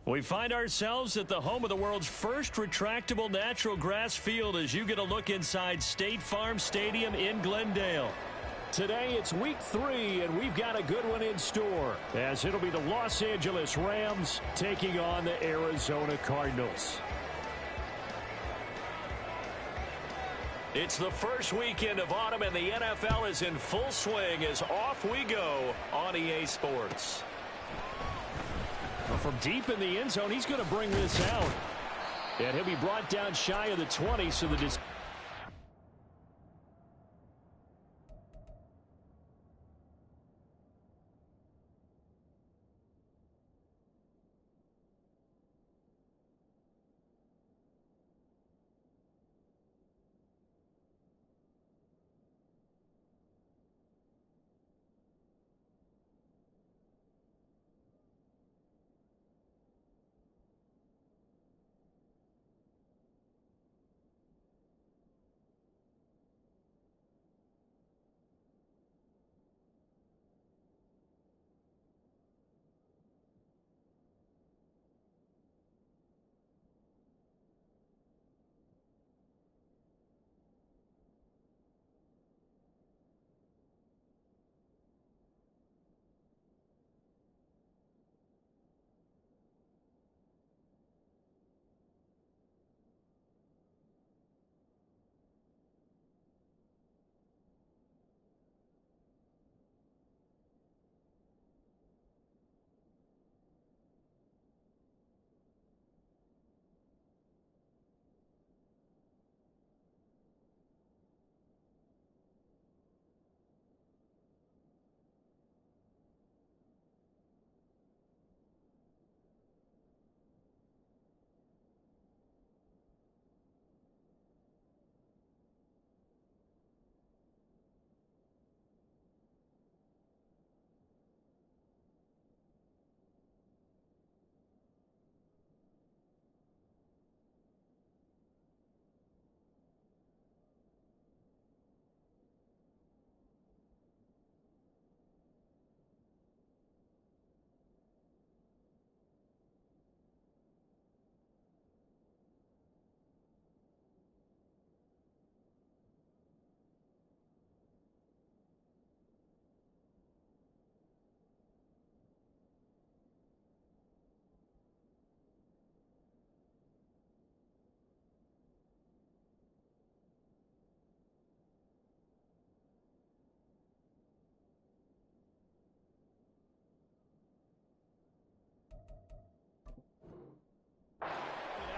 We find ourselves at the home of the world's first retractable natural grass field as you get a look inside State Farm Stadium in Glendale. Today it's week 3, and we've got a good one in store, as it'll be the Los Angeles Rams taking on the Arizona Cardinals. It's the first weekend of autumn, and the NFL is in full swing as off we go on EA Sports. From deep in the end zone, he's going to bring this out. And he'll be brought down shy of the 20, so the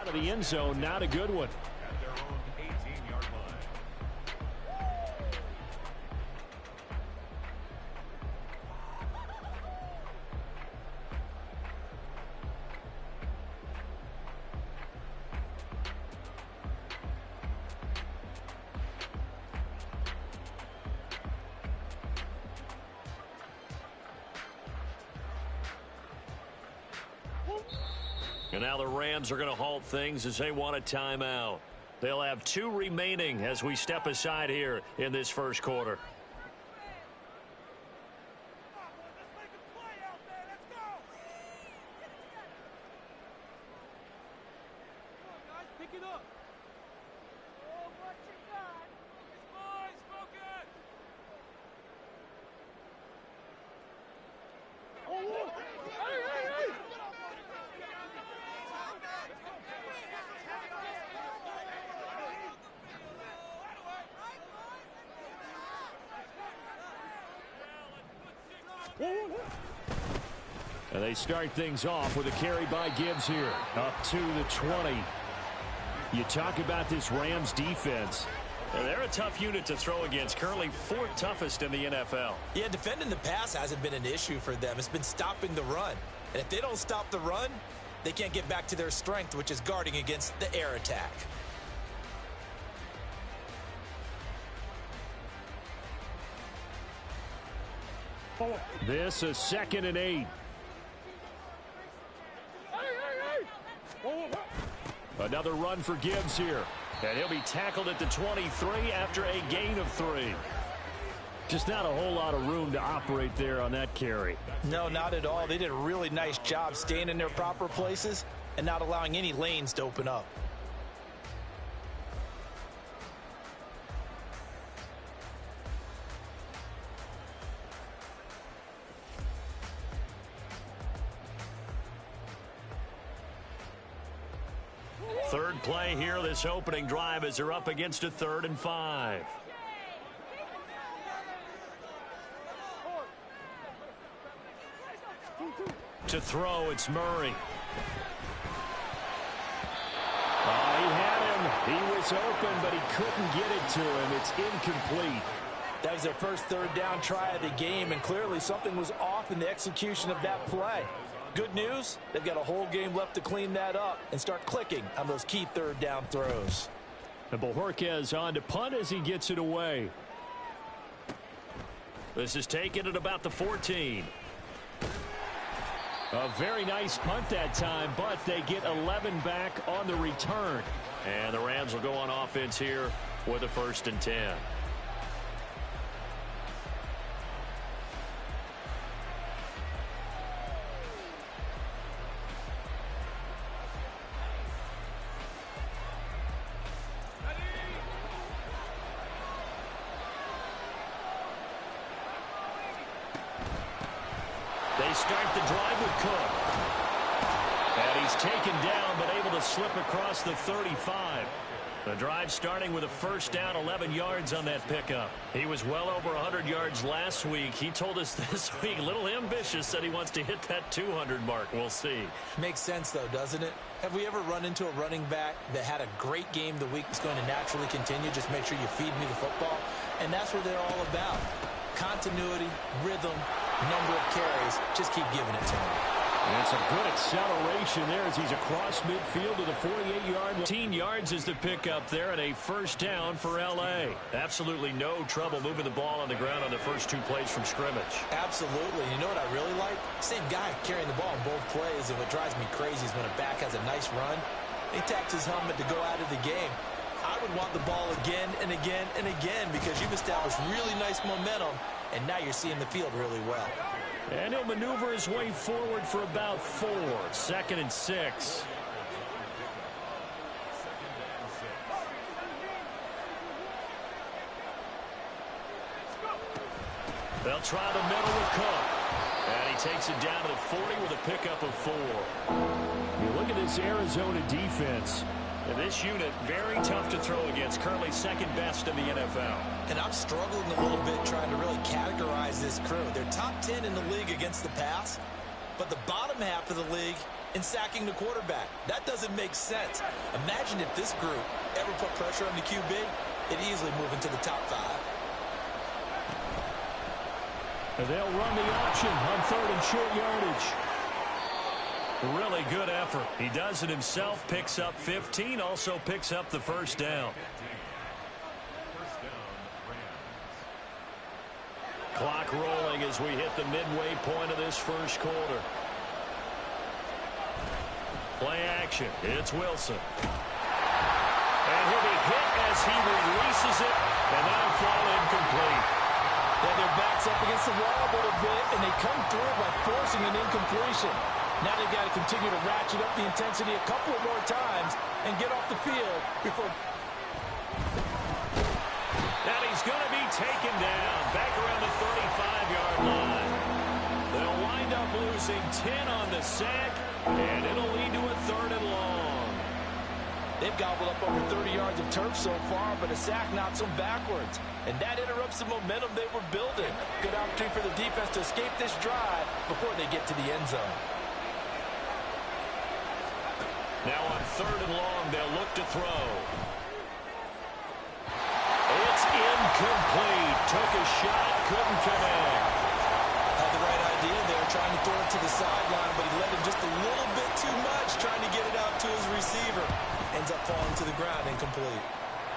out of the end zone, not a good one. At their own 18-yard line. And now the Rams are going to halt things as they want a timeout. They'll have 2 remaining as we step aside here in this first quarter. And they start things off with a carry by Gibbs here, up to the 20. You talk about this Rams defense. And they're a tough unit to throw against, currently 4th toughest in the NFL. Yeah, defending the pass hasn't been an issue for them. It's been stopping the run. And if they don't stop the run, they can't get back to their strength, which is guarding against the air attack. This is 2nd and 8. Another run for Gibbs here. And he'll be tackled at the 23 after a gain of 3. Just not a whole lot of room to operate there on that carry. No, not at all. They did a really nice job staying in their proper places and not allowing any lanes to open up. Third play here, this opening drive, as they're up against a 3rd and 5. To throw, it's Murray. Oh, he had him. He was open, but he couldn't get it to him. It's incomplete. That was their first 3rd down try of the game, and clearly something was off in the execution of that play. Good news, they've got a whole game left to clean that up and start clicking on those key 3rd down throws. And Bojorquez on to punt as he gets it away. This is taken at about the 14. A very nice punt that time, but they get 11 back on the return. And the Rams will go on offense here with a 1st and 10. They start the drive with Cook. And he's taken down, but able to slip across the 35. The drive starting with a 1st down, 11 yards on that pickup. He was well over 100 yards last week. He told us this week, a little ambitious, said he wants to hit that 200 mark. We'll see. Makes sense, though, doesn't it? Have we ever run into a running back that had a great game the week is going to naturally continue? Just make sure you feed me the football. And that's what they're all about. Continuity, rhythm, number of carries. Just keep giving it to him. And it's a good acceleration there as he's across midfield to the 48-yard line. 18 yards is the pickup there and a 1st down for L.A. Absolutely no trouble moving the ball on the ground on the first 2 plays from scrimmage. Absolutely. You know what I really like? Same guy carrying the ball in both plays, and what drives me crazy is when a back has a nice run, he taps his helmet to go out of the game. I would want the ball again and again and again because you've established really nice momentum, and now you're seeing the field really well. And he'll maneuver his way forward for about 4. 2nd and 6. They'll try the middle with Cook. And he takes it down to the 40 with a pickup of 4. You look at this Arizona defense. And this unit, very tough to throw against. Currently 2nd best in the NFL. And I'm struggling a little bit trying to really categorize this crew. They're top 10 in the league against the pass, but the bottom half of the league in sacking the quarterback. That doesn't make sense. Imagine if this group ever put pressure on the QB, it'd easily move into the top 5. And they'll run the option on 3rd and short yardage. Really good effort. He does it himself, picks up 15, also picks up the 1st down. Clock rolling as we hit the midway point of this first quarter. Play action. It's Wilson. And he'll be hit as he releases it, and that'll fall incomplete. Yeah, their back's up against the wall a little bit, and they come through by forcing an incompletion. Now they've got to continue to ratchet up the intensity a couple of more times and get off the field before. And he's going to be taken down back around the 35-yard line. They'll wind up losing 10 on the sack, and it'll lead to a 3rd and long. They've gobbled up over 30 yards of turf so far, but a sack knocks them backwards. And that interrupts the momentum they were building. Good opportunity for the defense to escape this drive before they get to the end zone. Now on 3rd and long, they'll look to throw. It's incomplete. Took a shot, couldn't connect. Had the right idea there, trying to throw it to the sideline, but he let him just a little bit too much, trying to get it out to his receiver. Ends up falling to the ground, incomplete.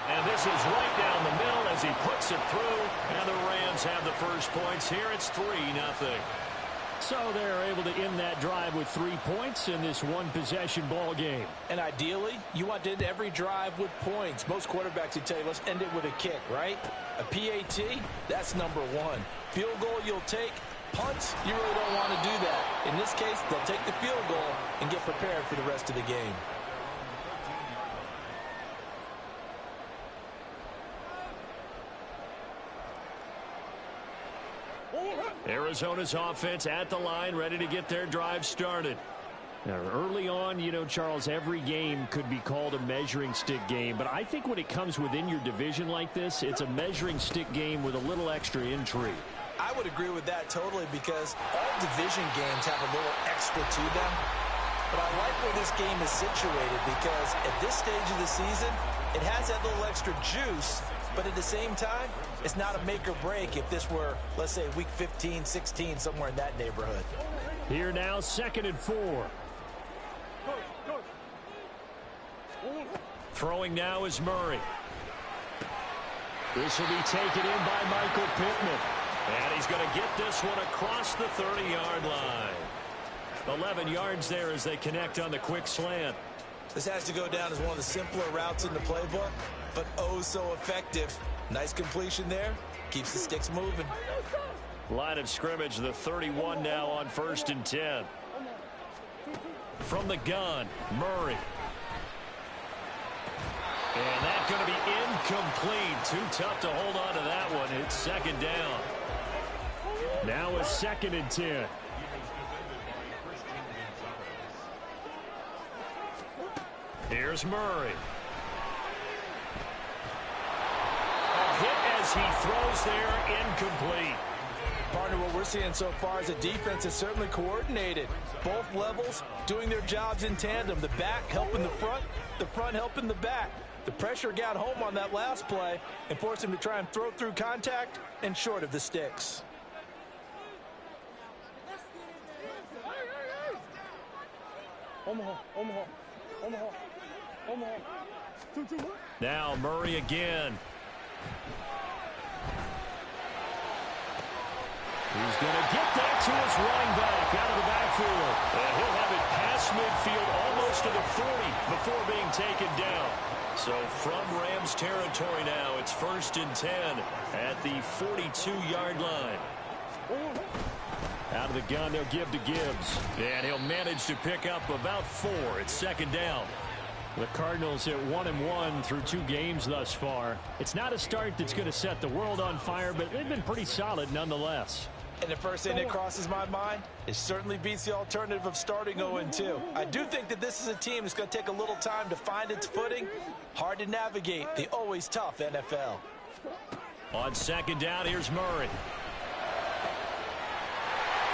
And this is right down the middle as he puts it through, and the Rams have the first points here. It's 3-0. So they're able to end that drive with 3 points in this one-possession ball game. And ideally, you want to end every drive with points. Most quarterbacks would tell you, let's end it with a kick, right? A PAT, that's number one. Field goal you'll take. Punts, you really don't want to do that. In this case, they'll take the field goal and get prepared for the rest of the game. Arizona's offense at the line, ready to get their drive started. Now, early on, you know, Charles, every game could be called a measuring stick game. But I think when it comes within your division like this, it's a measuring stick game with a little extra intrigue. I would agree with that totally because all division games have a little extra to them. But I like where this game is situated because at this stage of the season, it has that little extra juice. But at the same time, it's not a make or break if this were, let's say, week 15, 16, somewhere in that neighborhood. Here now, 2nd and 4. Throwing now is Murray. This will be taken in by Michael Pittman. And he's going to get this one across the 30-yard line. 11 yards there as they connect on the quick slant. This has to go down as one of the simpler routes in the playbook, but oh so effective. Nice completion there. Keeps the sticks moving. Line of scrimmage, the 31 now on 1st and 10. From the gun, Murray. And that's going to be incomplete. Too tough to hold on to that one. It's 2nd down. Now a 2nd and 10. Here's Murray. A hit as he throws there, incomplete. Partner, what we're seeing so far is a defense that's certainly coordinated. Both levels doing their jobs in tandem. The back helping the front helping the back. The pressure got home on that last play and forced him to try and throw through contact and short of the sticks. Now Murray again. He's going to get that to his running back out of the backfield. And he'll have it past midfield almost to the 40 before being taken down. So from Rams territory now, it's 1st and 10 at the 42-yard line. Out of the gun, they'll give to Gibbs. And he'll manage to pick up about 4. It's 2nd down. The Cardinals at 1-1 through 2 games thus far. It's not a start that's going to set the world on fire, but they've been pretty solid nonetheless. And the first thing that crosses my mind, it certainly beats the alternative of starting 0-2. I do think that this is a team that's going to take a little time to find its footing. Hard to navigate the always tough NFL. On 2nd down, here's Murray.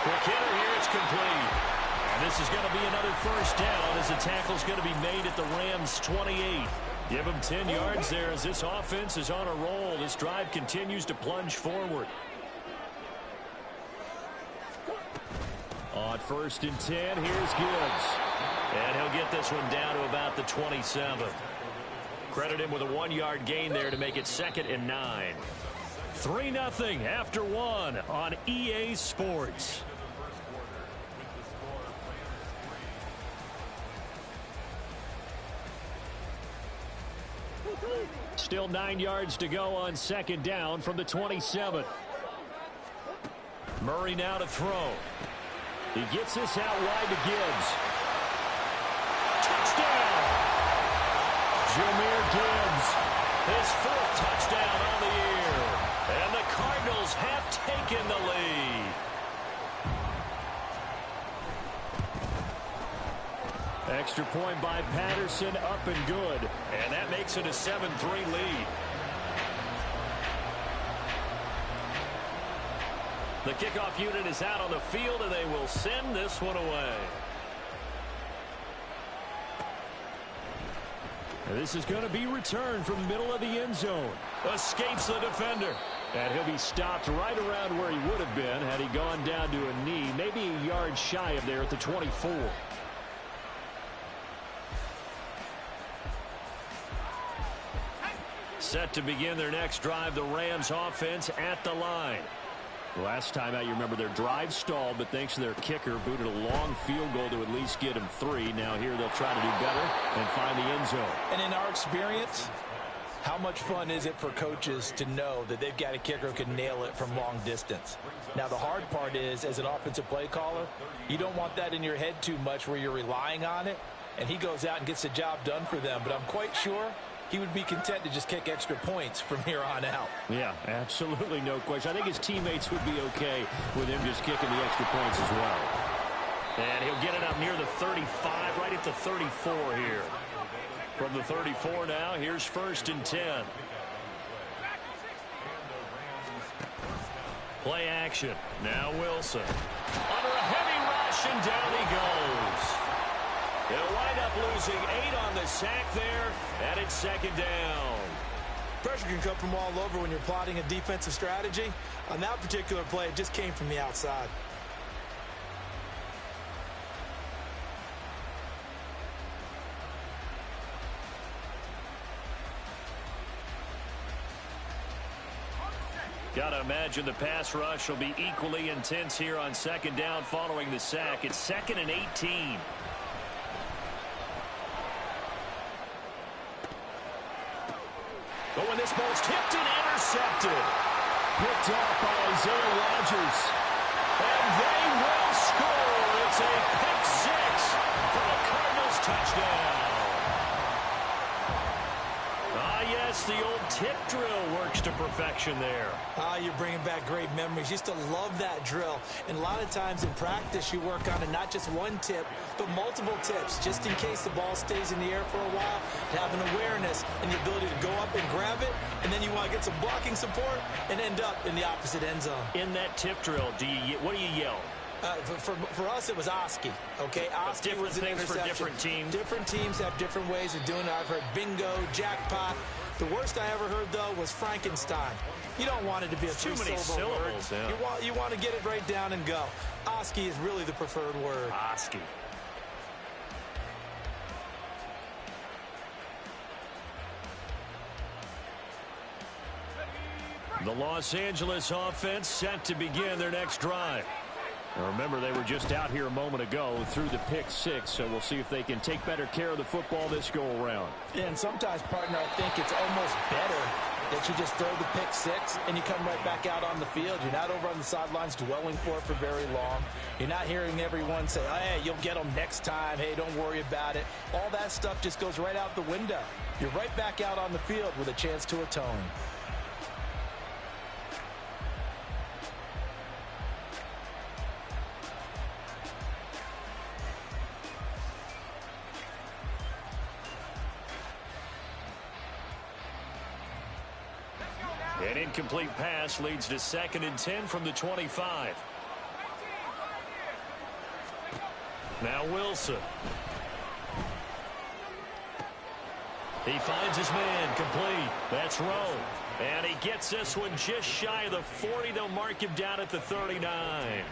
Quick hitter here, it's complete. And this is going to be another 1st down as the tackle's going to be made at the Rams' 28. Give them 10 yards there as this offense is on a roll. This drive continues to plunge forward. On 1st and 10, here's Gibbs. And he'll get this one down to about the 27. Credit him with a 1-yard gain there to make it 2nd and 9. 3-0 after 1 on EA Sports. Still 9 yards to go on 2nd down from the 27. Murray now to throw. He gets this out wide to Gibbs. Touchdown! Jahmyr Gibbs. His 4th touchdown on the year. And the Cardinals have taken the lead. Extra point by Patterson, up and good. And that makes it a 7-3 lead. The kickoff unit is out on the field, and they will send this one away. And this is going to be returned from the middle of the end zone. Escapes the defender. And he'll be stopped right around where he would have been had he gone down to a knee, maybe a yard shy of there at the 24. Set to begin their next drive, the Rams offense at the line. Last time out, you remember their drive stalled, but thanks to their kicker, booted a long field goal to at least get them 3. Now here they'll try to do better and find the end zone. And in our experience, how much fun is it for coaches to know that they've got a kicker who can nail it from long distance? Now, the hard part is, as an offensive play caller, you don't want that in your head too much where you're relying on it, and he goes out and gets the job done for them. But I'm quite sure he would be content to just kick extra points from here on out. Yeah, absolutely no question. I think his teammates would be okay with him just kicking the extra points as well. And he'll get it up near the 35, right at the 34 here. From the 34 now, here's 1st and 10. Play action. Now Wilson. Under a heavy rush, and down he goes. They'll wind up losing 8 on the sack there, and it's 2nd down. Pressure can come from all over when you're plotting a defensive strategy. On that particular play, it just came from the outside. Got to imagine the pass rush will be equally intense here on 2nd down following the sack. It's 2nd and 18. But when this ball's tipped and intercepted. Picked off by Isaiah Rodgers. And they will score. It's a pick 6 for the Cardinals touchdown. Yes, the old tip drill works to perfection there. You're bringing back great memories. Used to love that drill. And a lot of times in practice, you work on it, not just one tip, but multiple tips, just in case the ball stays in the air for a while, to have an awareness and the ability to go up and grab it, and then you want to get some blocking support and end up in the opposite end zone. In that tip drill, what do you yell? For us, it was Oski. Okay, Oski different was an things interception. for different teams. Different teams have different ways of doing it. I've heard bingo, jackpot. The worst I ever heard, though, was Frankenstein. You don't want it to be a too many syllable word. Yeah. You want to get it right down and go. Oski is really the preferred word. Oski. The Los Angeles offense set to begin their next drive. Now remember, they were just out here a moment ago through the pick 6, so we'll see if they can take better care of the football this go-around. Yeah, and sometimes, partner, I think it's almost better that you just throw the pick 6 and you come right back out on the field. You're not over on the sidelines dwelling for it for very long. You're not hearing everyone say, oh, hey, you'll get them next time. Hey, don't worry about it. All that stuff just goes right out the window. You're right back out on the field with a chance to atone. An incomplete pass leads to 2nd and 10 from the 25. Now Wilson. He finds his man complete. That's Rowe. And he gets this one just shy of the 40. They'll mark him down at the 39.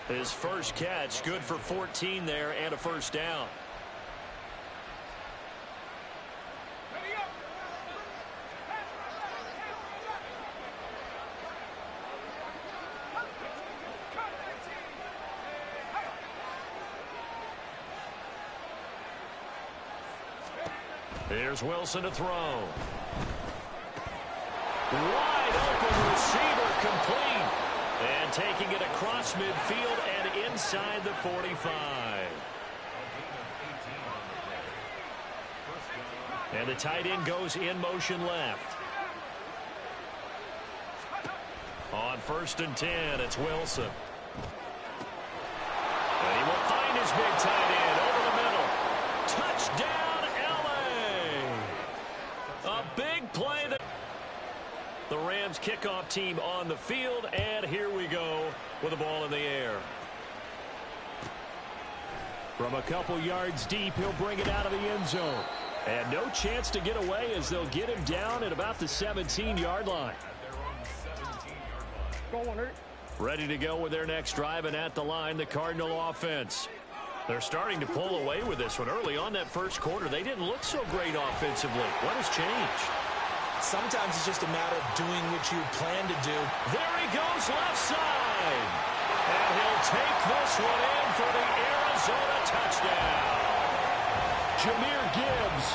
His first catch, good for 14 there and a 1st down. Here's Wilson to throw. Wide open receiver complete. And taking it across midfield and inside the 45. And the tight end goes in motion left. On 1st and 10, it's Wilson. And he will find his big tight end over the middle. Touchdown! A big play. The Rams kickoff team on the field, and here we go with the ball in the air. From a couple yards deep, he'll bring it out of the end zone. And no chance to get away as they'll get him down at about the 17-yard line. Ready to go with their next drive, and at the line, the Cardinal offense. They're starting to pull away with this one. Early on that first quarter, they didn't look so great offensively. What has changed? Sometimes it's just a matter of doing what you plan to do. There he goes left side. And he'll take this one in for the Arizona touchdown. Jahmyr Gibbs,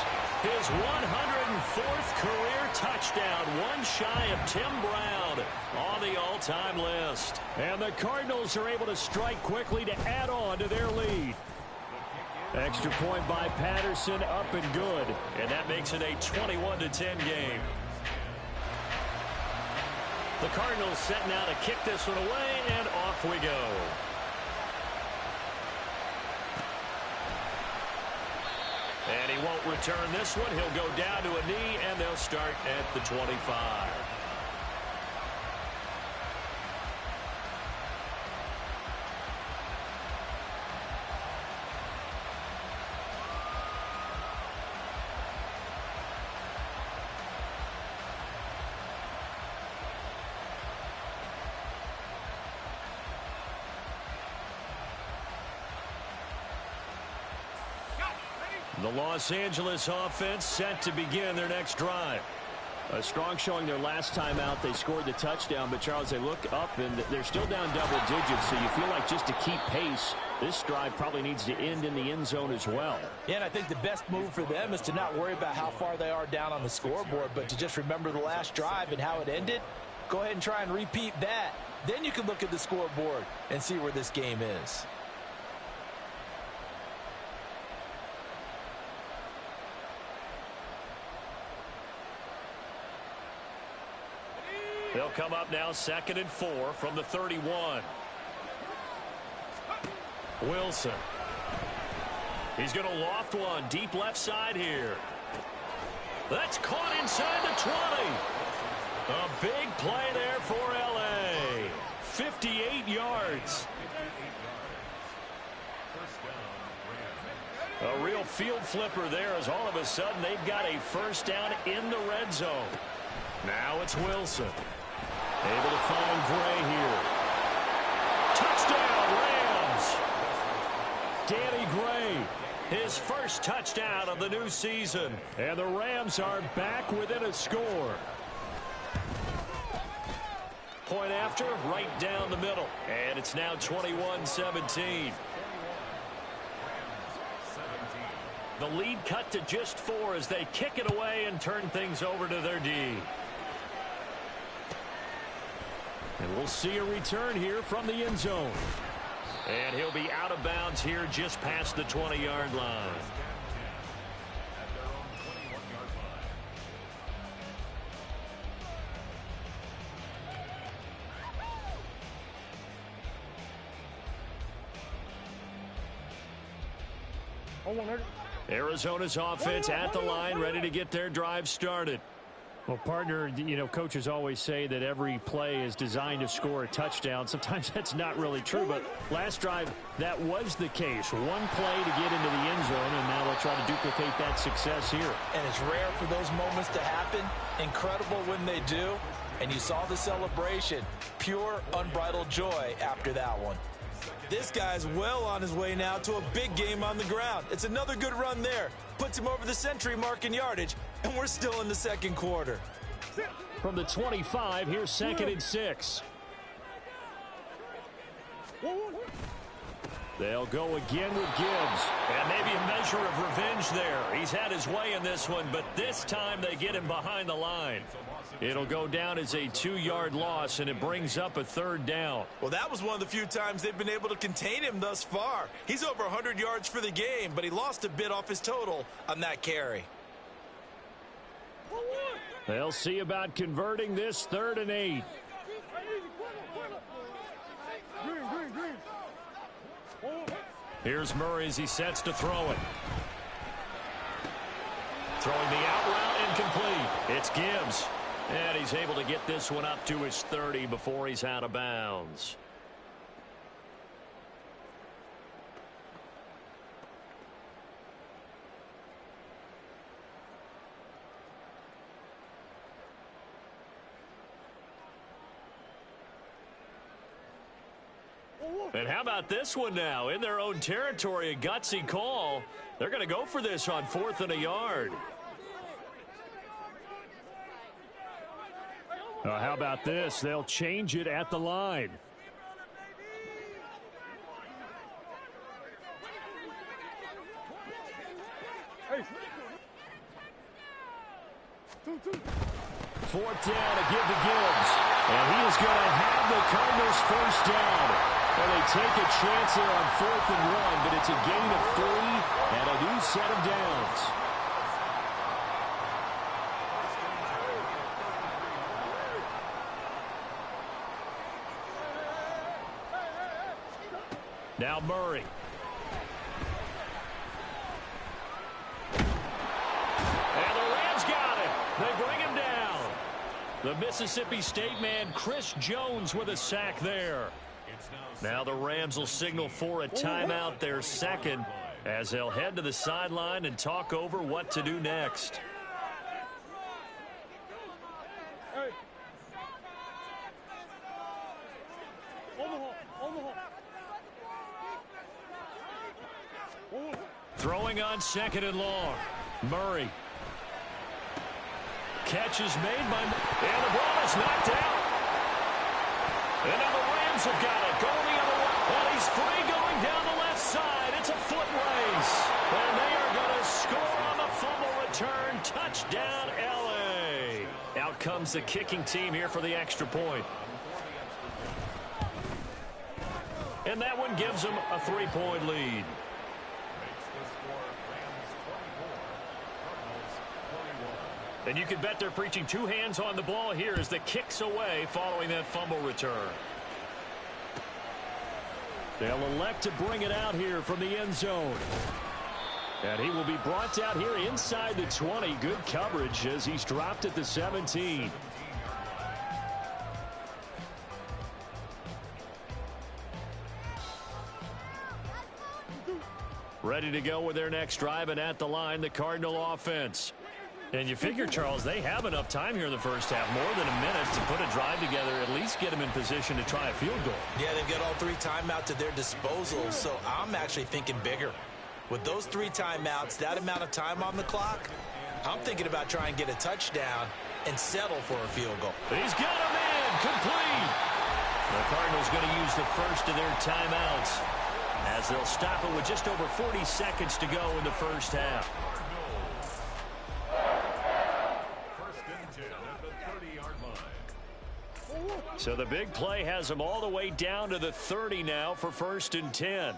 his 104th career touchdown, one shy of Tim Brown on the all-time list. And the Cardinals are able to strike quickly to add on to their lead. Extra point by Patterson, up and good. And that makes it a 21-10 game. The Cardinals setting out to kick this one away, and off we go. And he won't return this one. He'll go down to a knee, and they'll start at the 25. The Los Angeles offense set to begin their next drive. A strong showing their last time out. They scored the touchdown, but Charles, they look up and they're still down double digits, so you feel like just to keep pace, this drive probably needs to end in the end zone as well. Yeah, and I think the best move for them is to not worry about how far they are down on the scoreboard, but to just remember the last drive and how it ended. Go ahead and try and repeat that. Then you can look at the scoreboard and see where this game is. They'll come up now 2nd and 4 from the 31. Wilson. He's going to loft one deep left side here. That's caught inside the 20. A big play there for L.A. 58 yards. A real field flipper there as all of a sudden they've got a first down in the red zone. Now it's Wilson. Able to find Gray here. Touchdown, Rams! Danny Gray, his first touchdown of the new season. And the Rams are back within a score. Point after, right down the middle. And it's now 21-17. The lead cut to just 4 as they kick it away and turn things over to their D. And we'll see a return here from the end zone. And he'll be out of bounds here just past the 20-yard line. Arizona's offense at the line, ready to get their drive started. Well, partner, you know, coaches always say that every play is designed to score a touchdown. Sometimes that's not really true, but last drive, that was the case. One play to get into the end zone, and now they'll try to duplicate that success here. And it's rare for those moments to happen. Incredible when they do. And you saw the celebration. Pure, unbridled joy after that one. This guy's well on his way now to a big game on the ground. It's another good run there. Puts him over the century mark in yardage, and we're still in the second quarter. From the 25, here's 2nd and 6. They'll go again with Gibbs. And maybe a measure of revenge there. He's had his way in this one, but this time they get him behind the line. It'll go down as a 2-yard loss, and it brings up a 3rd down. Well, that was one of the few times they've been able to contain him thus far. He's over 100 yards for the game, but he lost a bit off his total on that carry. They'll see about converting this 3rd and 8. Here's Murray as he sets to throw it. Throwing the out route incomplete. It's Gibbs. And he's able to get this one up to his 30 before he's out of bounds. And how about this one now? In their own territory, a gutsy call. They're going to go for this on 4th and a yard. How about this? They'll change it at the line. Fourth down to give to Gibbs. And he is going to have the Cardinals first down. Well, they take a chance there on 4th and 1, but it's a gain of 3 and a new set of downs. Now Murray. And the Rams got it. They bring him down. The Mississippi State man, Chris Jones, with a sack there. Now the Rams will signal for a timeout, their second, as they'll head to the sideline and talk over what to do next. Throwing on 2nd and long. Murray. Catch is made by... And the ball is knocked out. And now the Rams have got it. Going the other way. And he's free going down the left side. It's a foot race. And they are going to score on the fumble return. Touchdown, L.A. Out comes the kicking team here for the extra point. And that one gives them a 3-point lead. And you can bet they're preaching 2 hands on the ball here as the kick's away following that fumble return. They'll elect to bring it out here from the end zone. And he will be brought out here inside the 20. Good coverage as he's dropped at the 17. Ready to go with their next drive, and at the line, the Cardinal offense. And you figure, Charles, they have enough time here in the first half, more than a minute, to put a drive together, at least get them in position to try a field goal. Yeah, they've got all 3 timeouts at their disposal, so I'm actually thinking bigger. With those 3 timeouts, that amount of time on the clock, I'm thinking about trying to get a touchdown and settle for a field goal. He's got him in, complete. The Cardinals going to use the first of their timeouts as they'll stop it with just over 40 seconds to go in the first half. So the big play has them all the way down to the 30 now for 1st and 10.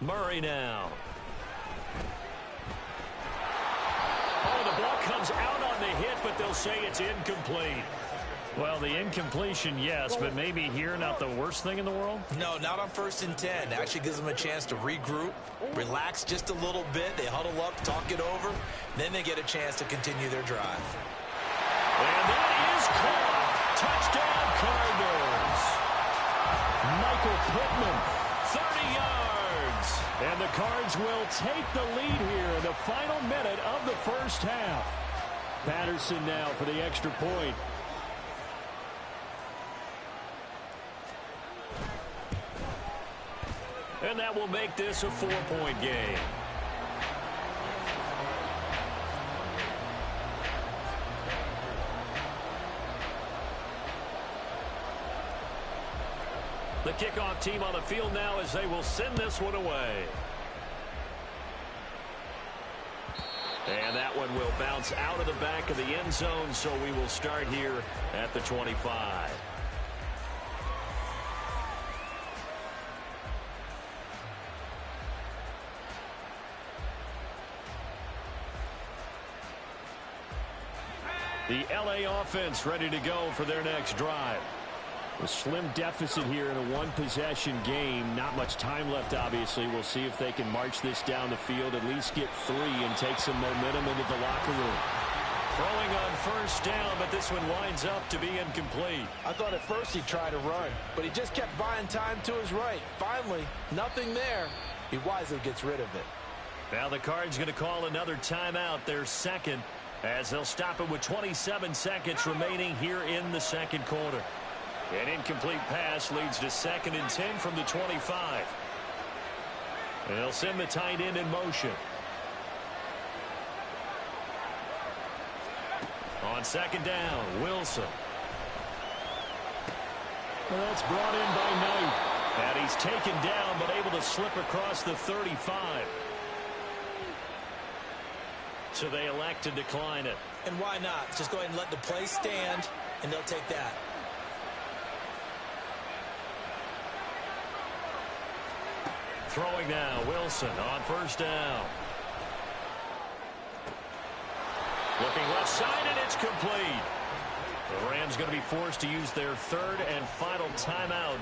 Murray now. Oh, the ball comes out on the hit, but they'll say it's incomplete. Well, the incompletion, yes, but maybe here not the worst thing in the world? No, not on 1st and 10. Actually gives them a chance to regroup, relax just a little bit. They huddle up, talk it over. Then they get a chance to continue their drive. And that is caught. Touchdown, Cardinals. Michael Pittman, 30 yards. And the Cards will take the lead here in the final minute of the first half. Patterson now for the extra point. And that will make this a 4-point game. The kickoff team on the field now as they will send this one away. And that one will bounce out of the back of the end zone, so we will start here at the 25. The L.A. offense ready to go for their next drive. A slim deficit here in a one-possession game. Not much time left, obviously. We'll see if they can march this down the field, at least get 3 and take some momentum into the locker room. Throwing on first down, but this one winds up to be incomplete. I thought at first he'd try to run, but he just kept buying time to his right. Finally, nothing there. He wisely gets rid of it. Now the Cards going to call another timeout, their second, as they'll stop it with 27 seconds remaining here in the second quarter. An incomplete pass leads to 2nd and 10 from the 25. They'll send the tight end in motion. On second down, Wilson. Well, that's brought in by Knight. And he's taken down, but able to slip across the 35. So they elect to decline it. And why not? Just go ahead and let the play stand, and they'll take that. Throwing now, Wilson on first down. Looking left side, and it's complete. The Rams going to be forced to use their third and final timeout.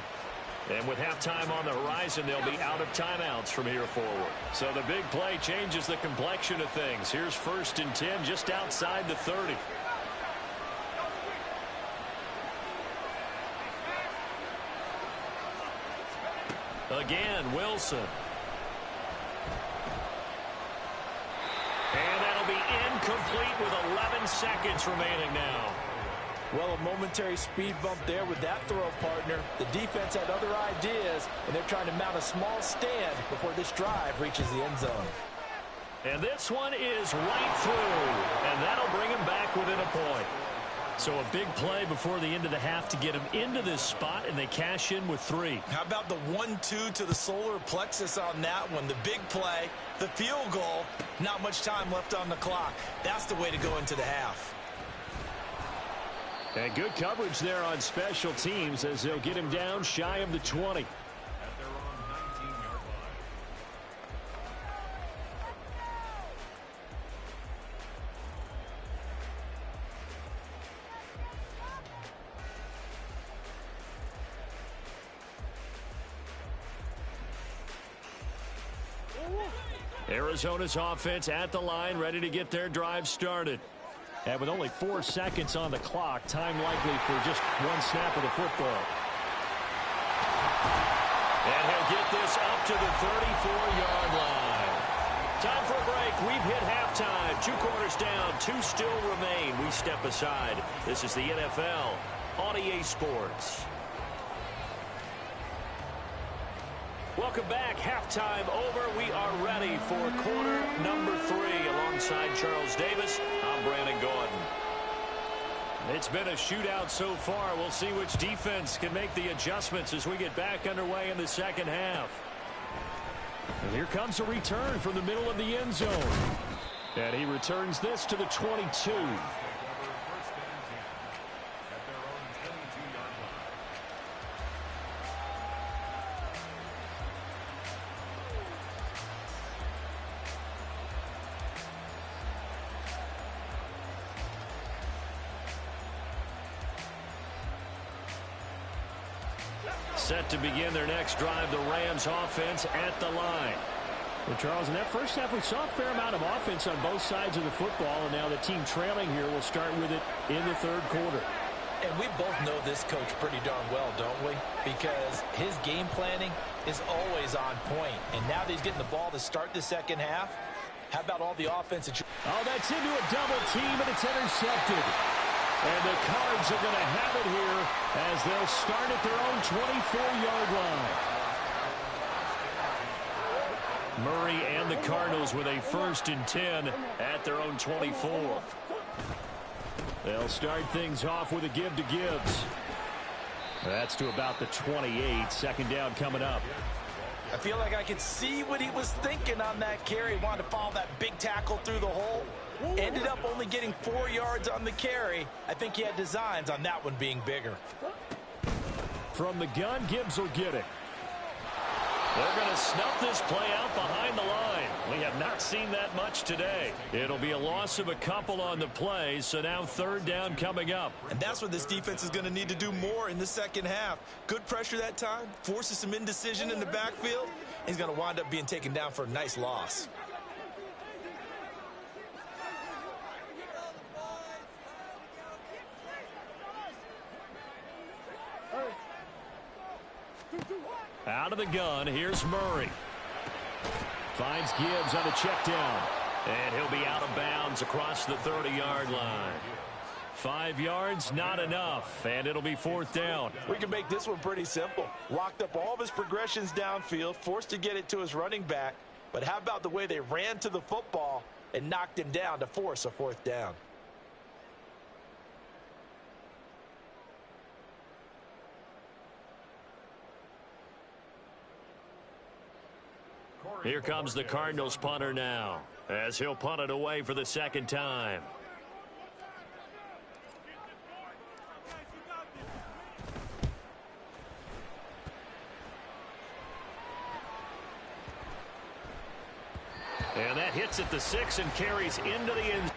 And with halftime on the horizon, they'll be out of timeouts from here forward. So the big play changes the complexion of things. Here's 1st and 10 just outside the 30. Again, Wilson. And that'll be incomplete with 11 seconds remaining now. Well, a momentary speed bump there with that throw, partner. The defense had other ideas, and they're trying to mount a small stand before this drive reaches the end zone. And this one is right through, and that'll bring him back within a point. So a big play before the end of the half to get him into this spot, and they cash in with 3. How about the 1-2 to the solar plexus on that one? The big play, the field goal, not much time left on the clock. That's the way to go into the half. And good coverage there on special teams as they'll get him down shy of the 20. At their own 19-yard line. Arizona's offense at the line, ready to get their drive started. And with only 4 seconds on the clock, time likely for just one snap of the football. And he'll get this up to the 34-yard line. Time for a break. We've hit halftime. 2 quarters down, 2 still remain. We step aside. This is the NFL on EA Sports. Welcome back. Halftime over. We are ready for quarter number 3. Alongside Charles Davis, I'm Brandon Gordon. It's been a shootout so far. We'll see which defense can make the adjustments as we get back underway in the second half. And here comes a return from the middle of the end zone. And he returns this to the 22. Set to begin their next drive, the Rams offense at the line. Well, Charles, in that first half, we saw a fair amount of offense on both sides of the football, and now the team trailing here will start with it in the third quarter. And we both know this coach pretty darn well, don't we? Because his game planning is always on point. And now that he's getting the ball to start the second half, how about all the offense? Oh, that's into a double team, and it's intercepted. And the Cards are going to have it here as they'll start at their own 24-yard line. Murray and the Cardinals with a 1st and 10 at their own 24. They'll start things off with a give to Gibbs. That's to about the 28. Second down coming up. I feel like I could see what he was thinking on that carry. He wanted to follow that big tackle through the hole. Ended up only getting 4 yards on the carry. I think he had designs on that one being bigger. From the gun, Gibbs will get it. They're going to snuff this play out behind the line. We have not seen that much today. It'll be a loss of a couple on the play, so now 3rd down coming up. And that's what this defense is going to need to do more in the second half. Good pressure that time, forces some indecision in the backfield. He's going to wind up being taken down for a nice loss. Out of the gun, here's Murray. Finds Gibbs on the check down. And he'll be out of bounds across the 30-yard line. 5 yards, not enough, and it'll be 4th down. We can make this one pretty simple. Locked up all of his progressions downfield, forced to get it to his running back. But how about the way they ran to the football and knocked him down to force a 4th down? Here comes the Cardinals punter now, as he'll punt it away for the second time. And that hits at the 6 and carries into the end.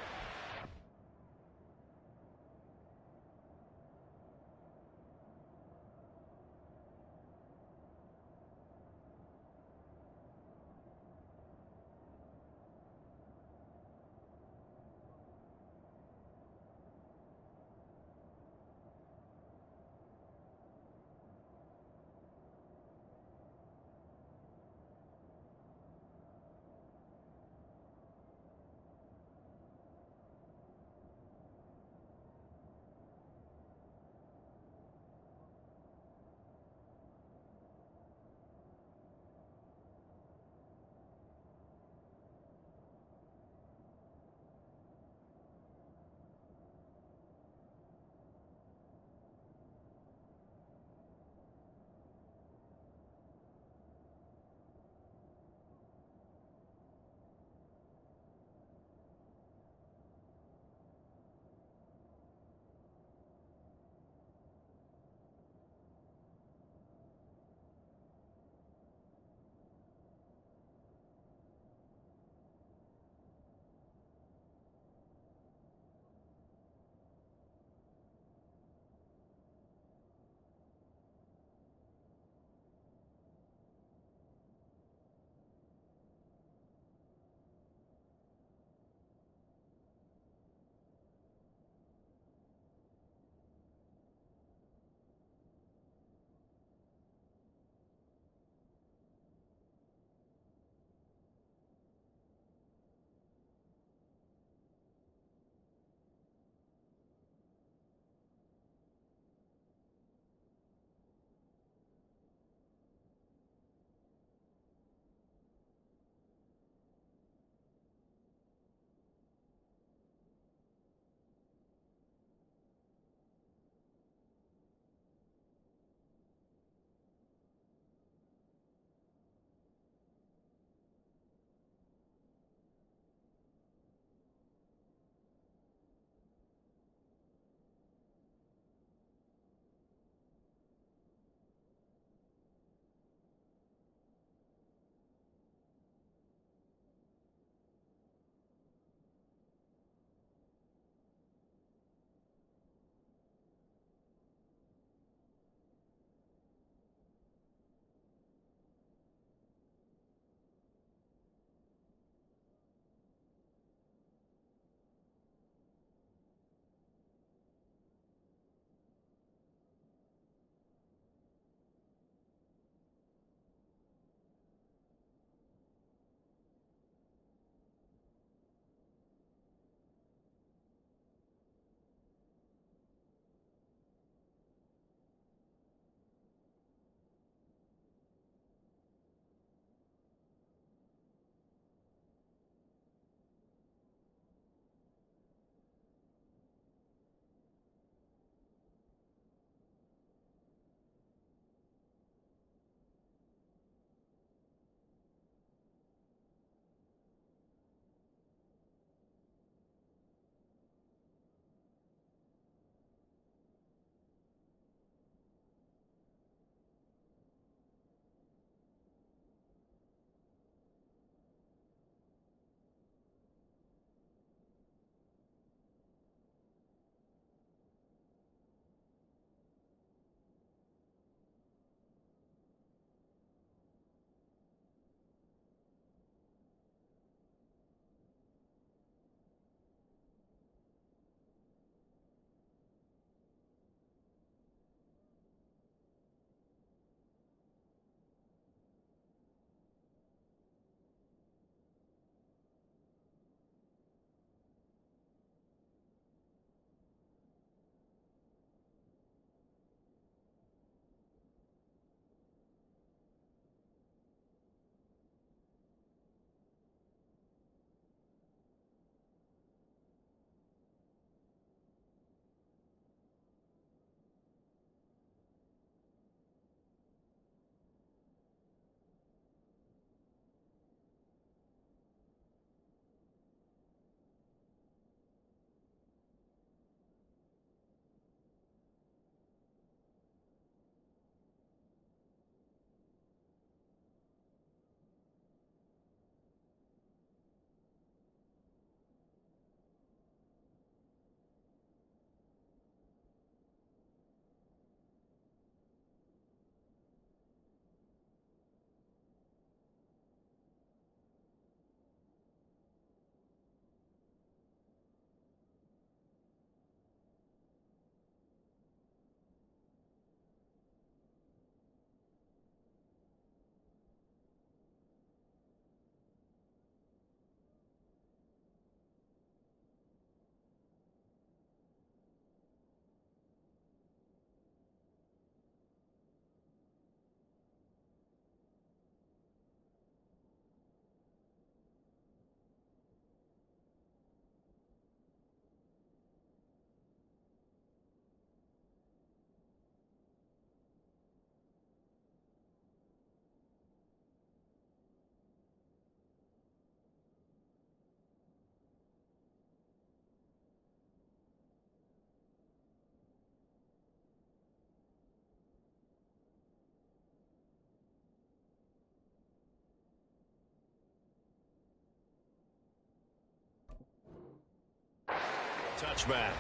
Touchback.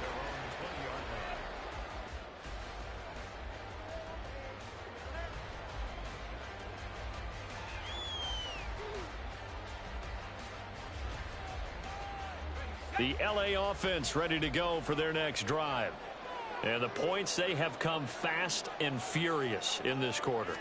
The LA offense ready to go for their next drive. And the points, they have come fast and furious in this quarter.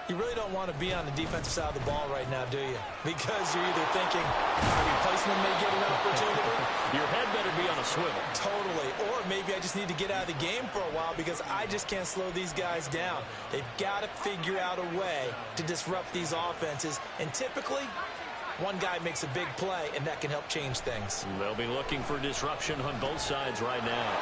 You really don't want to be on the defensive side of the ball right now, do you? Because you're either thinking my replacement may get an opportunity. Your head better be on a swivel. Totally. Or maybe I just need to get out of the game for a while because I just can't slow these guys down. They've got to figure out a way to disrupt these offenses. And typically, one guy makes a big play, and that can help change things. They'll be looking for disruption on both sides right now.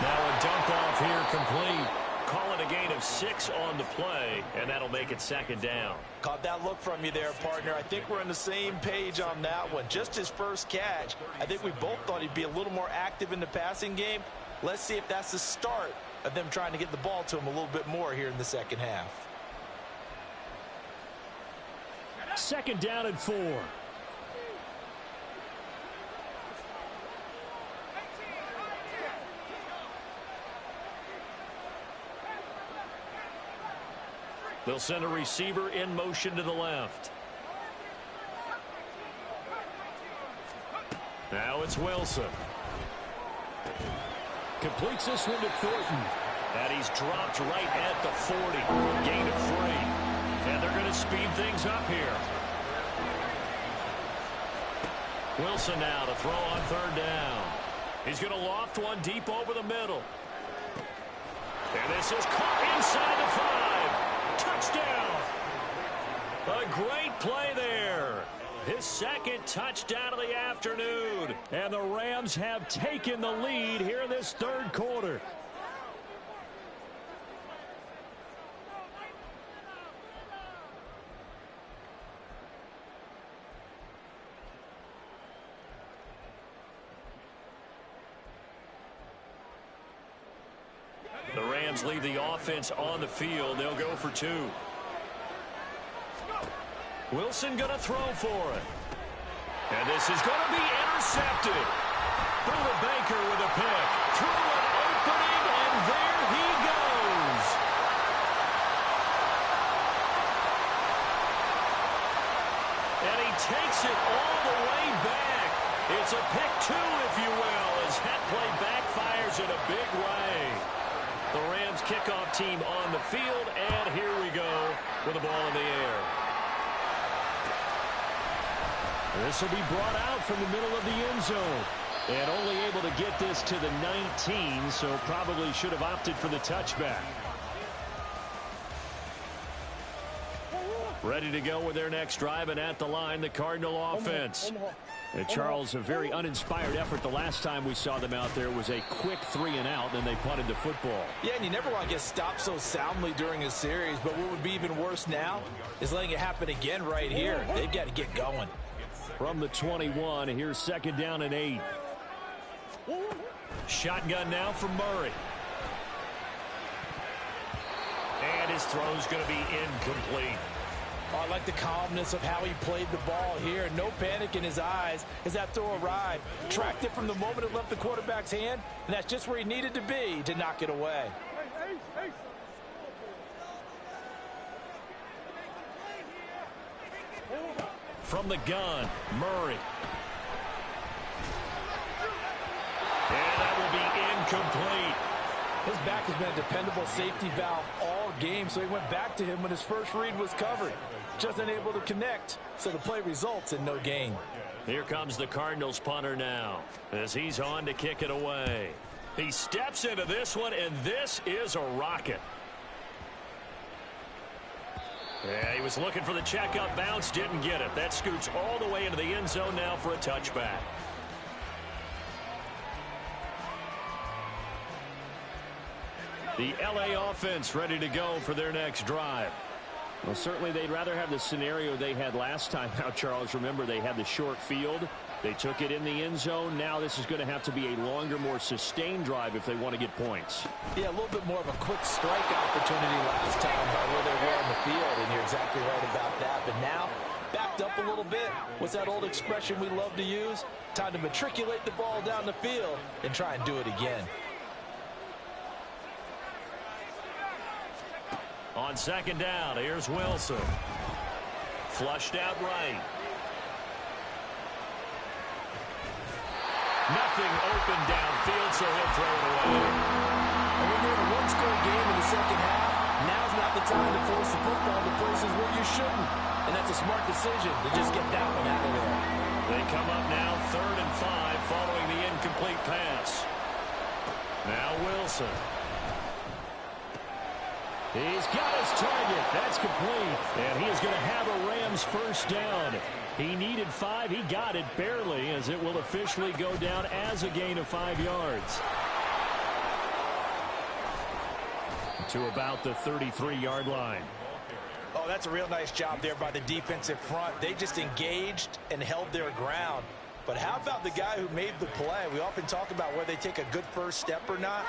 Now a dump off here complete. Call it a gain of 6 on the play, and that'll make it second down. Caught that look from you there, partner. I think we're on the same page on that one. Just his first catch. I think we both thought he'd be a little more active in the passing game. Let's see if that's the start of them trying to get the ball to him a little bit more here in the second half. Second down and 4. They'll send a receiver in motion to the left. Now it's Wilson. Completes this one to Thornton. And he's dropped right at the 40. Gain of 3. And they're going to speed things up here. Wilson now to throw on third down. He's going to loft one deep over the middle. And this is caught inside the 5. Touchdown. A great play there. His second touchdown of the afternoon. And the Rams have taken the lead here in this third quarter. The Rams leave the offense on the field. They'll go for 2. Wilson going to throw for it. And this is going to be intercepted. Buda Baker with a pick. Through an opening, and there he goes. And he takes it all the way back. It's a pick 2, if you will, as that play backfires in a big way. The Rams kickoff team on the field, and here we go with the ball in the air. This will be brought out from the middle of the end zone. And only able to get this to the 19, so probably should have opted for the touchback. Ready to go with their next drive, and at the line, the Cardinal offense. And Charles, a very uninspired effort. The last time we saw them out there was a quick 3-and-out, then they punted the football. Yeah, and you never want to get stopped so soundly during a series, but what would be even worse now is letting it happen again right here. They've got to get going. From the 21, here's second down and 8. Shotgun now from Murray. And his throw's going to be incomplete. Oh, I like the calmness of how he played the ball here. No panic in his eyes as that throw arrived. Tracked it from the moment it left the quarterback's hand, and that's just where he needed to be to knock it away. From the gun, Murray. And that will be incomplete. His back has been a dependable safety valve all game, so he went back to him when his first read was covered. Just unable to connect, so the play results in no gain. Here comes the Cardinals punter now as he's on to kick it away. He steps into this one, and this is a rocket. Yeah, he was looking for the checkup bounce, didn't get it. That scoots all the way into the end zone now for a touchback. The LA offense ready to go for their next drive. Well, certainly they'd rather have the scenario they had last time out, Charles. Remember, they had the short field. They took it in the end zone. Now this is going to have to be a longer, more sustained drive if they want to get points. Yeah, a little bit more of a quick strike opportunity last time by where they were on the field, and you're exactly right about that. But now backed up a little bit. What's that old expression we love to use? Time to matriculate the ball down the field and try and do it again. On second down, here's Wilson. Flushed out right. Nothing open downfield, so he'll throw it away. And when you're in a one-score game in the second half, now's not the time to force the football to places where you shouldn't. And that's a smart decision to just get that one out of there. They come up now 3rd and 5 following the incomplete pass. Now Wilson. He's got his target. That's complete. And he is going to have a Rams first down. He needed 5. He got it barely, as it will officially go down as a gain of 5 yards. To about the 33-yard line. Oh, that's a real nice job there by the defensive front. They just engaged and held their ground. But how about the guy who made the play? We often talk about whether they take a good first step or not.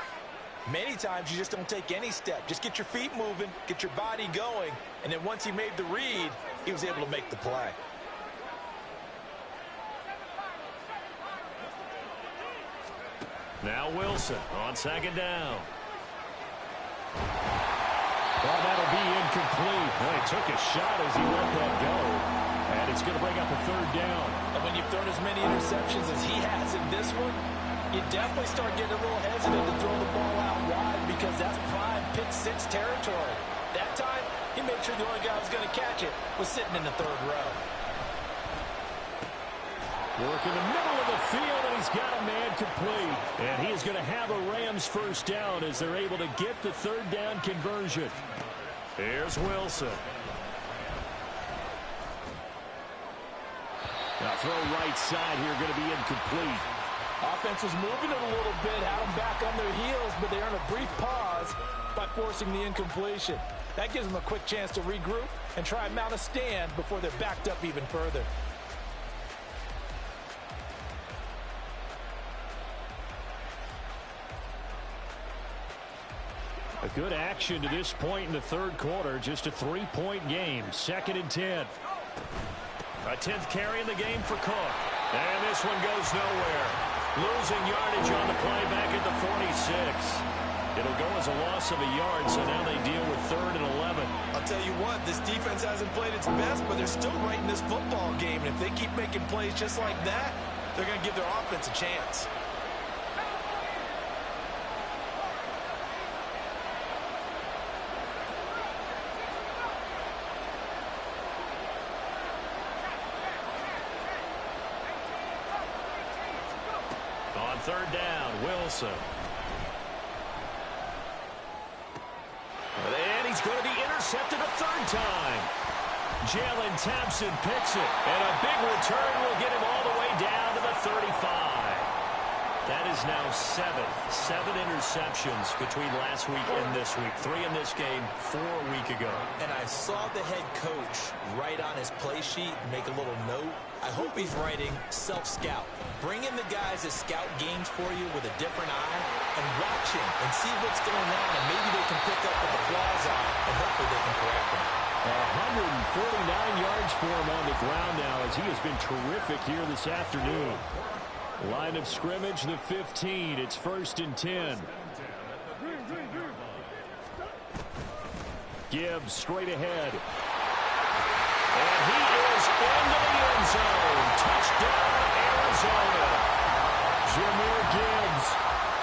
Many times you just don't take any step. Just get your feet moving, get your body going, and then once he made the read, he was able to make the play. Now Wilson on second down. Well, that'll be incomplete. Well, he took a shot as he let that go. And it's going to bring up a 3rd down. And when you've thrown as many interceptions as he has in this one, you definitely start getting a little hesitant to throw the ball out wide because that's prime pick 6 territory. That time, he made sure the only guy who was going to catch it was sitting in the 3rd row. Work in the middle of the field, and he's got a man complete. And he is going to have a Rams first down as they're able to get the 3rd down conversion. Here's Wilson. Now throw right side here, going to be incomplete. Offense was moving it a little bit, had them back on their heels, but they earn a brief pause by forcing the incompletion. That gives them a quick chance to regroup and try and mount a stand before they're backed up even further. A good action to this point in the 3rd quarter. Just a 3-point game. 2nd and 10. A 10th carry in the game for Cook. And this one goes nowhere. Losing yardage on the play back at the 46. It'll go as a loss of a yard, so now they deal with 3rd and 11. I'll tell you what, this defense hasn't played its best, but they're still right in this football game. And if they keep making plays just like that, they're going to give their offense a chance. On 3rd down, Wilson. And he's going to be intercepted a 3rd time. Jalen Thompson picks it. And a big return will get him all the way down to the 35. That is now 7 interceptions between last week and this week. 3 in this game, 4 a week ago. And I saw the head coach write on his play sheet and make a little note. I hope he's writing self-scout. Bring in the guys that scout games for you with a different eye and watch him and see what's going on, and maybe they can pick up what the flaws are, and hopefully they can correct them. 149 yards for him on the ground now, as he has been terrific here this afternoon. Line of scrimmage, the 15. It's 1st and 10. Gibbs straight ahead. And he is into the end zone. Touchdown, Arizona. Jahmyr Gibbs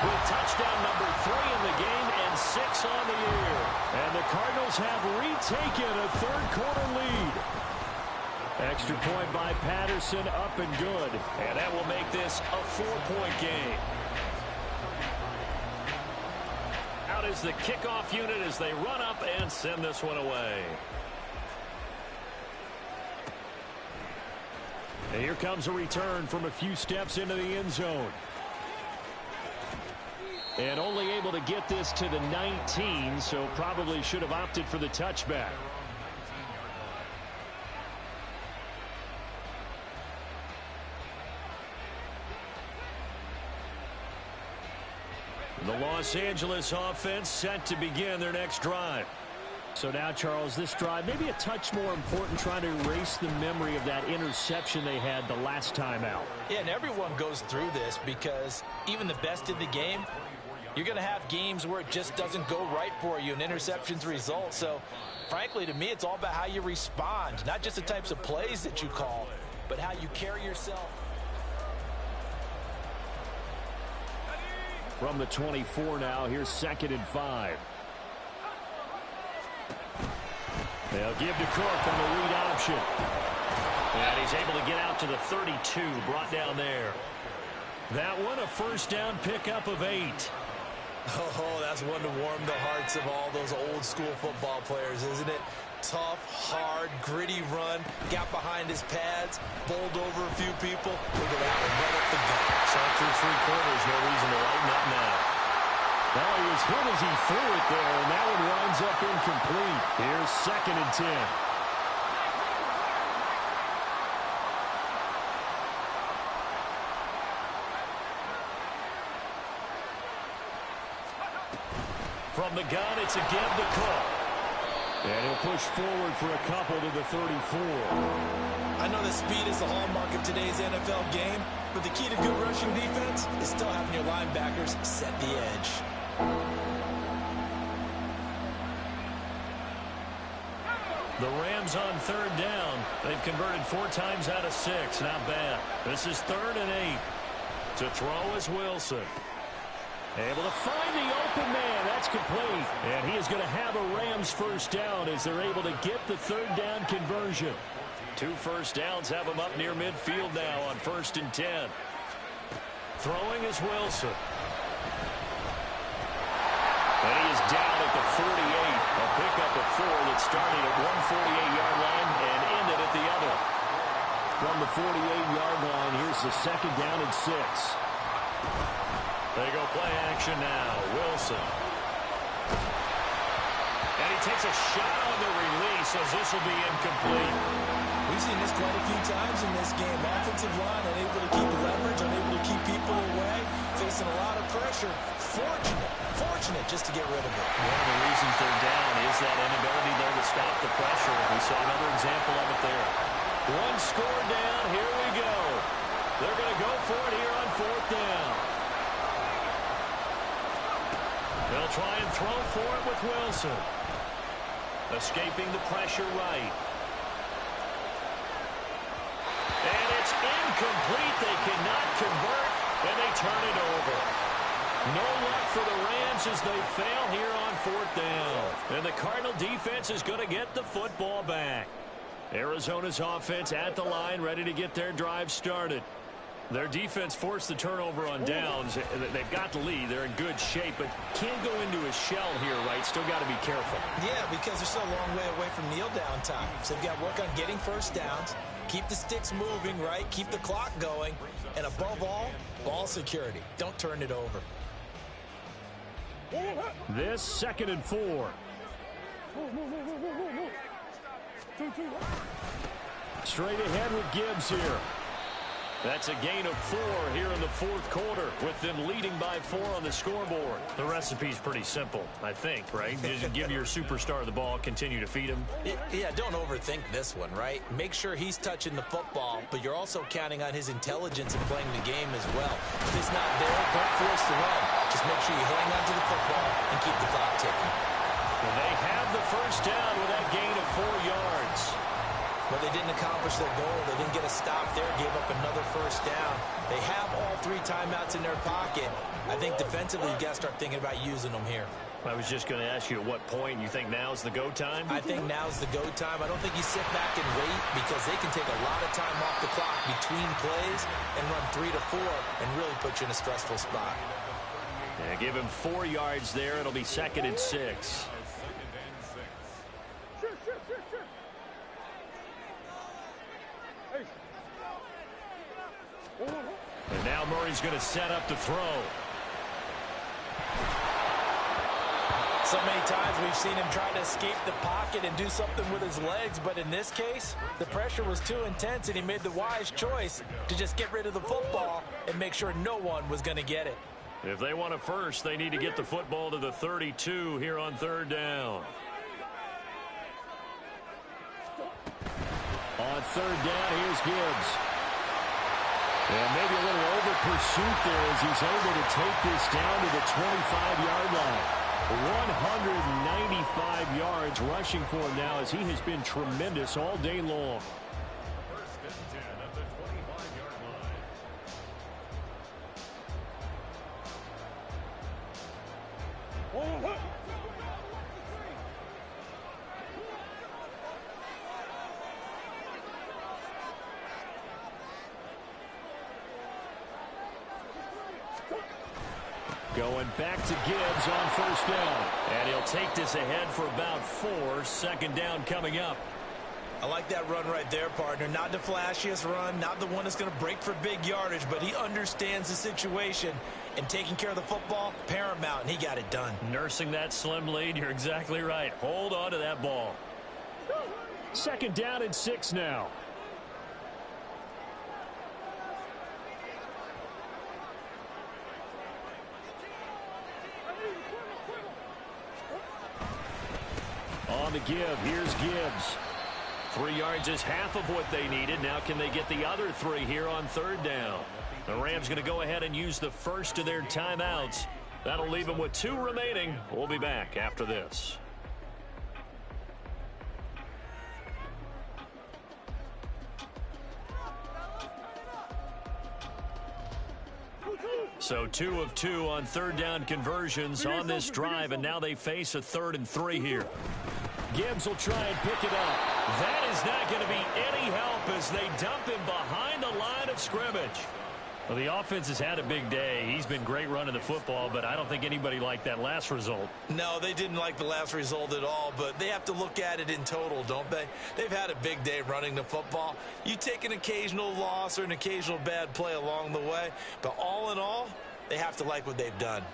With touchdown number 3 in the game and 6 on the year. And the Cardinals have retaken a 3rd quarter lead. Extra point by Patterson, up and good. And that will make this a 4-point game. Out is the kickoff unit as they run up and send this one away. And here comes a return from a few steps into the end zone. And only able to get this to the 19, so probably should have opted for the touchback. The Los Angeles offense set to begin their next drive. So now, Charles, this drive, maybe a touch more important, trying to erase the memory of that interception they had the last time out. Yeah, and everyone goes through this because even the best in the game, you're going to have games where it just doesn't go right for you and interceptions result. So, frankly, to me, it's all about how you respond, not just the types of plays that you call, but how you carry yourself. From the 24 now, here's 2nd and 5. They'll give to Cook on the read option. And he's able to get out to the 32, brought down there. That one, a first down pickup of 8. Oh, that's one to warm the hearts of all those old school football players, isn't it? Tough, hard, gritty run, got behind his pads, bowled over a few people. Look at that one, right up the gut. Shot through 3 quarters, no reason to lighten up now. Well, he was hit as he threw it there, and that one winds up incomplete. Here's 2nd and 10. From the gun, it's a give to Cook. And he'll push forward for a couple to the 34. I know that speed is the hallmark of today's NFL game, but the key to good rushing defense is still having your linebackers set the edge. The Rams on 3rd down. They've converted 4 times out of 6. Not bad. This is 3rd and 8. To throw is Wilson. Able to find the open man. That's complete. And he is going to have a Rams first down as they're able to get the 3rd down conversion. 2 first downs have them up near midfield now on 1st and 10. Throwing is Wilson. And he is down at the 48. A pickup of 4 that started at 148-yard line and ended at the other. From the 48-yard line, here's the 2nd down and 6. They go play action now. Wilson. And he takes a shot on the release as this will be incomplete. We've seen this quite a few times in this game. Offensive line unable to keep leverage, unable to keep people away, facing a lot of pressure. Fortunate just to get rid of it. One of the reasons they're down is that inability there to stop the pressure. We saw another example of it there. 1 score down. Here we go. They're going to go for it here on 4th down. They'll try and throw for it with Wilson. Escaping the pressure right. And it's incomplete. They cannot convert, and they turn it over. No luck for the Rams as they fail here on 4th down. And the Cardinal defense is going to get the football back. Arizona's offense at the line, ready to get their drive started. Their defense forced the turnover on downs. They've got the lead. They're in good shape, but can't go into a shell here, right? Still got to be careful. Yeah, because they're still a long way away from kneel down time. So they've got to work on getting first downs, keep the sticks moving, right? Keep the clock going. And above all, ball security. Don't turn it over. This 2nd and 4. Straight ahead with Gibbs here. That's a gain of 4 here in the 4th quarter, with them leading by 4 on the scoreboard. The recipe's pretty simple, I think, right? Just give your superstar the ball, continue to feed him. Yeah, don't overthink this one, right? Make sure he's touching the football, but you're also counting on his intelligence in playing the game as well. If it's not there, don't force the run. Just make sure you hang on to the football and keep the clock ticking. And they have the first down with that gain of 4 yards. But they didn't accomplish their goal. They didn't get a stop there, gave up another first down. They have all 3 timeouts in their pocket. I think defensively you've got to start thinking about using them here. I was just going to ask you at what point you think now's the go time? I think now's the go time. I don't think you sit back and wait because they can take a lot of time off the clock between plays and run 3 to 4 and really put you in a stressful spot. Yeah, give him 4 yards there. It'll be 2nd and 6. And now Murray's going to set up to throw. So many times we've seen him try to escape the pocket and do something with his legs, but in this case, the pressure was too intense and he made the wise choice to just get rid of the football and make sure no one was going to get it. If they want a first, they need to get the football to the 32 here on 3rd down. On third down, here's Gibbs. And maybe a little over pursuit there as he's able to take this down to the 25-yard line. 195 yards rushing for him now as he has been tremendous all day long. First and 10 at the 25-yard line. Going back to Gibbs on first down. And he'll take this ahead for about 4. Second down coming up. I like that run right there, partner. Not the flashiest run, not the one that's going to break for big yardage, but he understands the situation, and taking care of the football, paramount, and he got it done. Nursing that slim lead, you're exactly right. Hold on to that ball. Second down and 6 now. On the give, here's Gibbs. 3 yards is half of what they needed. Now can they get the other 3 here on third down? The Rams going to go ahead and use the first of their timeouts. That'll leave them with 2 remaining. We'll be back after this. So 2 of 2 on third down conversions on this drive, and now they face a 3rd and 3 here. Gibbs will try and pick it up. That is not going to be any help as they dump him behind the line of scrimmage. Well, the offense has had a big day. He's been great running the football, but I don't think anybody liked that last result. No, they didn't like the last result at all, but they have to look at it in total, don't they? They've had a big day running the football. You take an occasional loss or an occasional bad play along the way, but all in all, they have to like what they've done.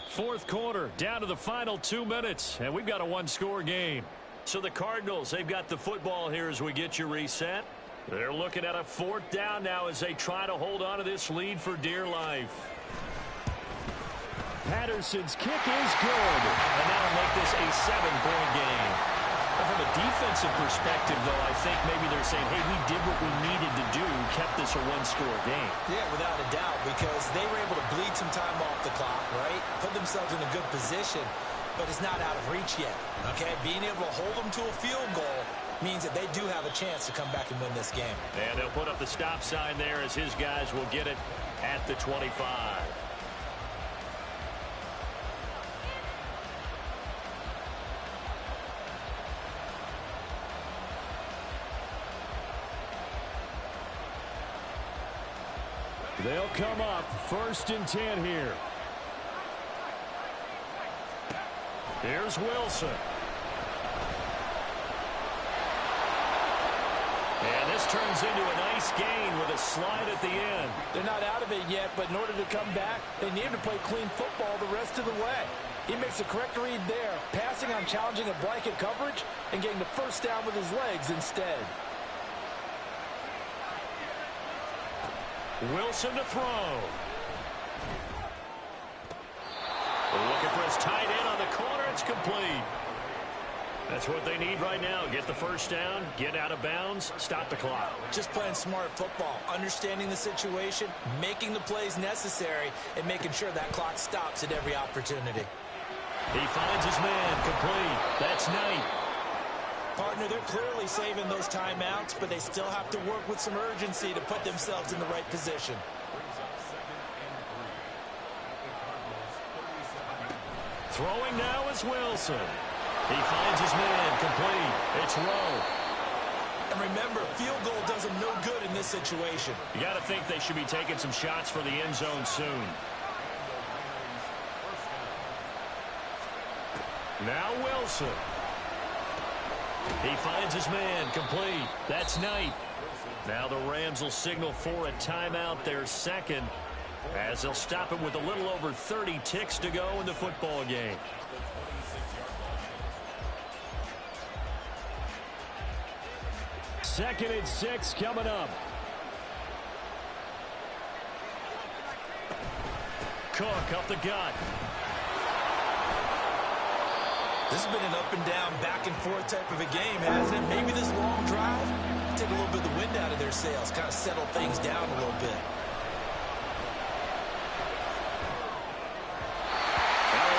Fourth quarter, down to the final 2 minutes, and we've got a 1-score game. So the Cardinals, they've got the football here as we get you reset. They're looking at a 4th down now as they try to hold on to this lead for dear life. Patterson's kick is good. And that'll make this a 7-point game. But from a defensive perspective, though, I think maybe they're saying, hey, we did what we needed to do, kept this a 1-score game. Yeah, without a doubt, because they were able to bleed some time off the clock, right? Put themselves in a good position, but it's not out of reach yet, okay? Being able to hold them to a field goal means that they do have a chance to come back and win this game. And they'll put up the stop sign there as his guys will get it at the 25. They'll come up 1st and 10 here. Here's Wilson. And this turns into a nice gain with a slide at the end. They're not out of it yet, but in order to come back, they need to play clean football the rest of the way. He makes the correct read there, passing on challenging a blanket coverage and getting the first down with his legs instead. Wilson to throw. Looking for his tight end on the corner. It's complete. That's what they need right now. Get the first down, get out of bounds, stop the clock. Just playing smart football, understanding the situation, making the plays necessary, and making sure that clock stops at every opportunity. He finds his man, complete. That's Knight. Partner, they're clearly saving those timeouts, but they still have to work with some urgency to put themselves in the right position. Throwing now is Wilson. He finds his man, complete. It's Rowe. And remember, field goal does them no good in this situation. You got to think they should be taking some shots for the end zone soon. Now Wilson. He finds his man, complete. That's Knight. Now the Rams will signal for a timeout, their second, as they'll stop it with a little over 30 ticks to go in the football game. Second and 6 coming up. Cook up the gut. This has been an up and down, back and forth type of a game, hasn't it? Maybe this long drive take a little bit of the wind out of their sails, kind of settle things down a little bit.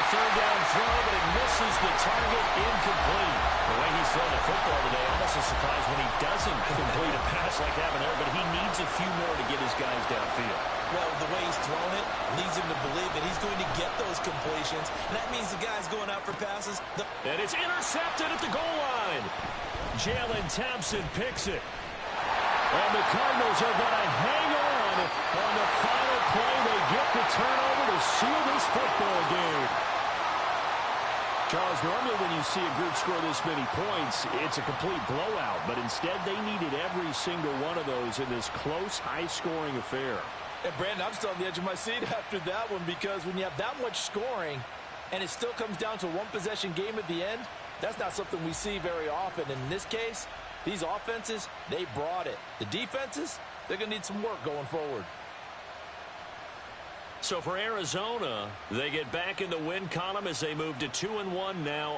Third down throw, but it misses the target, incomplete. The way he's throwing the football today, almost a surprise when he doesn't complete a pass like that there, but he needs a few more to get his guys downfield. Well, the way he's thrown it leads him to believe that he's going to get those completions, and that means the guy's going out for passes. And it's intercepted at the goal line. Jalen Thompson picks it. And the Cardinals are going to hang on the final play. They get the turnover to seal this football game. Charles, normally when you see a group score this many points, it's a complete blowout. But instead, they needed every single one of those in this close, high-scoring affair. And, Brandon, I'm still on the edge of my seat after that one because when you have that much scoring and it still comes down to a one-possession game at the end, that's not something we see very often. And in this case, these offenses, they brought it. The defenses, they're going to need some work going forward. So for Arizona, they get back in the win column as they move to 2-1 now.